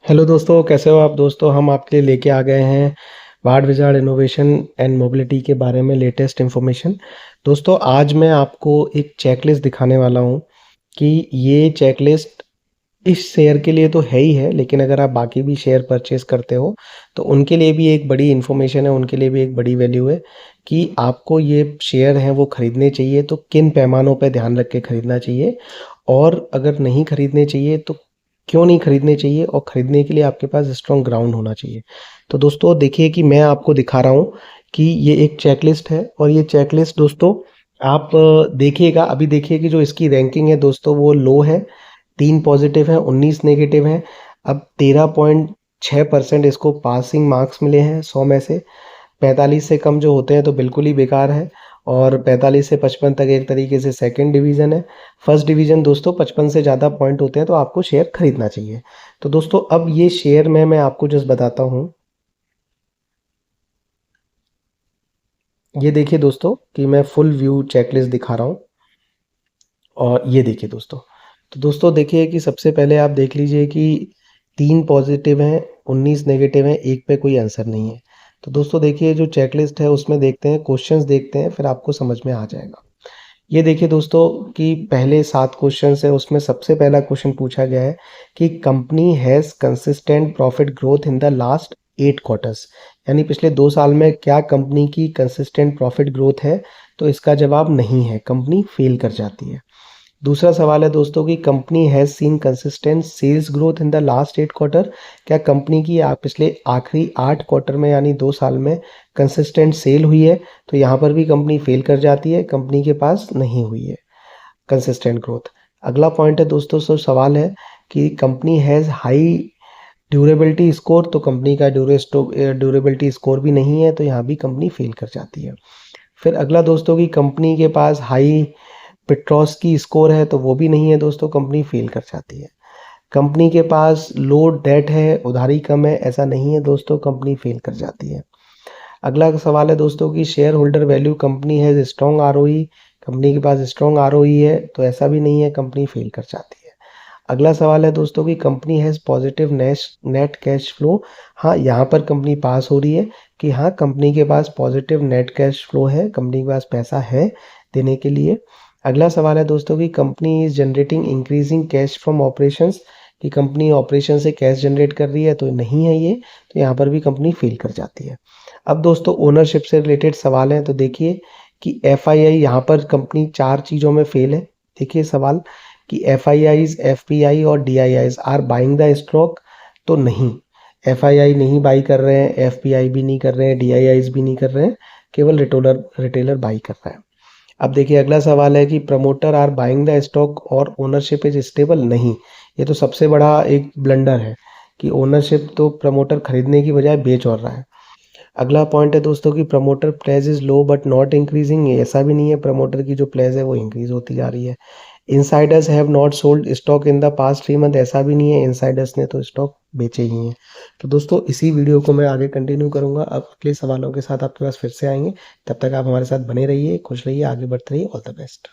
Hello दोस्तों, कैसे हो आप दोस्तों। हम आपके लिए लेके आ गए हैं ward wizard innovation and mobility के बारे में लेटेस्ट इन्फॉर्मेशन। दोस्तों, आज मैं आपको एक चेकलिस्ट दिखाने वाला हूँ कि ये चेकलिस्ट इस शेयर के लिए तो है ही है, लेकिन अगर आप बाकी भी शेयर परचेज करते हो तो उनके लिए भी एक बड़ी इन्फॉर्मेशन है, उनके लिए भी एक बड़ी वैल्यू है कि आपको ये शेयर हैं वो खरीदने चाहिए तो किन पैमानों पे ध्यान रख के खरीदना चाहिए, और अगर नहीं खरीदने चाहिए तो क्यों नहीं खरीदने चाहिए, और खरीदने के लिए आपके पास स्ट्रॉन्ग ग्राउंड होना चाहिए। तो दोस्तों देखिए कि मैं आपको दिखा रहा हूँ कि ये एक चेकलिस्ट है, और ये चेकलिस्ट दोस्तों आप देखिएगा। अभी देखिए कि जो इसकी रैंकिंग है दोस्तों वो लो है, 3 पॉजिटिव हैं, 19 नेगेटिव हैं। अब 13.6% इसको पासिंग मार्क्स मिले हैं 100 में से। 45 से कम जो होते हैं तो बिल्कुल ही बेकार है, और 45 से 55 तक एक तरीके से सेकंड डिवीज़न है। फर्स्ट डिवीज़न दोस्तों 55 से ज़्यादा पॉइंट होते हैं तो आपको शेयर खरीदना चाहिए। तो दोस्तों अब ये शेयर में मैं आपको जस्ट बताता हूँ। ये देखिए दोस्तों कि मैं फुल व्यू चेकलिस्ट दिखा रहा हूँ, और ये देखिए दोस्तों। तो दोस्तों देखिए कि सबसे पहले आप देख लीजिए कि 3 पॉजिटिव हैं, 19 नेगेटिव हैं, एक पे कोई आंसर नहीं है। तो दोस्तों देखिए जो चेकलिस्ट है उसमें देखते हैं, क्वेश्चंस देखते हैं, फिर आपको समझ में आ जाएगा। ये देखिए दोस्तों कि पहले 7 क्वेश्चंस है, उसमें सबसे पहला क्वेश्चन पूछा गया है कि company has consistent profit growth in the last 8 quarters, यानी पिछले 2 साल में क्या कंपनी की कंसिस्टेंट प्रॉफिट ग्रोथ है। तो इसका जवाब नहीं है, कंपनी फेल कर जाती है। दूसरा सवाल है दोस्तों कि company has seen consistent sales growth in the last 8 quarter, क्या कंपनी की पिछले आखिरी 8 क्वार्टर में यानी 2 साल में कंसिस्टेंट सेल हुई है। तो यहाँ पर भी कंपनी फेल कर जाती है, कंपनी के पास नहीं हुई है कंसिस्टेंट ग्रोथ। अगला पॉइंट है दोस्तों, सवाल है कि company has high durability score, तो कंपनी का ड्यूरेबिलिटी स्कोर भी नहीं है, तो यहाँ भी कंपनी फेल कर जाती है। फिर अगला दोस्तों की कंपनी के पास हाई पेट्रोस की स्कोर है, तो वो भी नहीं है दोस्तों, कंपनी फेल कर जाती है। कंपनी के पास लो डेट है, उधारी कम है, ऐसा नहीं है दोस्तों, कंपनी फेल कर जाती है। अगला सवाल है दोस्तों कि शेयर होल्डर वैल्यू कंपनी है स्ट्रॉन्ग आरओई, कंपनी के पास स्ट्रॉन्ग आरओई है, तो ऐसा भी नहीं है, कंपनी फेल कर जाती है। अगला सवाल है दोस्तों कि company has positive net cash flow. हाँ, यहाँ पर कंपनी पास हो रही है कि हाँ कंपनी के पास पॉजिटिव नेट कैश फ्लो है, कंपनी के पास पैसा है देने के लिए। अगला सवाल है दोस्तों कि company is generating increasing cash from operations, कि कंपनी ऑपरेशन से कैश जनरेट कर रही है, तो नहीं है ये, तो यहाँ पर भी कंपनी फेल कर जाती है। अब दोस्तों ओनरशिप से रिलेटेड सवाल हैं, तो देखिए कि एफ आई आई, यहाँ पर कंपनी 4 चीज़ों में फेल है। देखिए सवाल कि F I Is, F P I और D I Is are buying the stock, तो नहीं, एफ आई आई नहीं बाई कर रहे हैं, एफ पी आई भी नहीं कर रहे हैं, डी आई आईज भी नहीं कर रहे हैं, केवल रिटेलर बाई कर रहा है। अब देखिए अगला सवाल है कि promoter are buying the stock और ओनरशिप इज स्टेबल। नहीं, ये तो सबसे बड़ा एक ब्लंडर है कि ओनरशिप तो प्रमोटर खरीदने की बजाय बेच और रहा है। अगला पॉइंट है दोस्तों कि promoter pledge is low but not increasing, ऐसा भी नहीं है, प्रमोटर की जो प्लेज है वो इंक्रीज होती जा रही है। Insiders have not sold stock in the past 3 month, ऐसा भी नहीं है, इनसाइडर्स ने तो स्टॉक बेचे ही हैं। तो दोस्तों इसी वीडियो को मैं आगे कंटिन्यू करूंगा, अब अगले सवालों के साथ आपके पास फिर से आएंगे। तब तक आप हमारे साथ बने रहिए, खुश रहिए, आगे बढ़ते रहिए। All the best.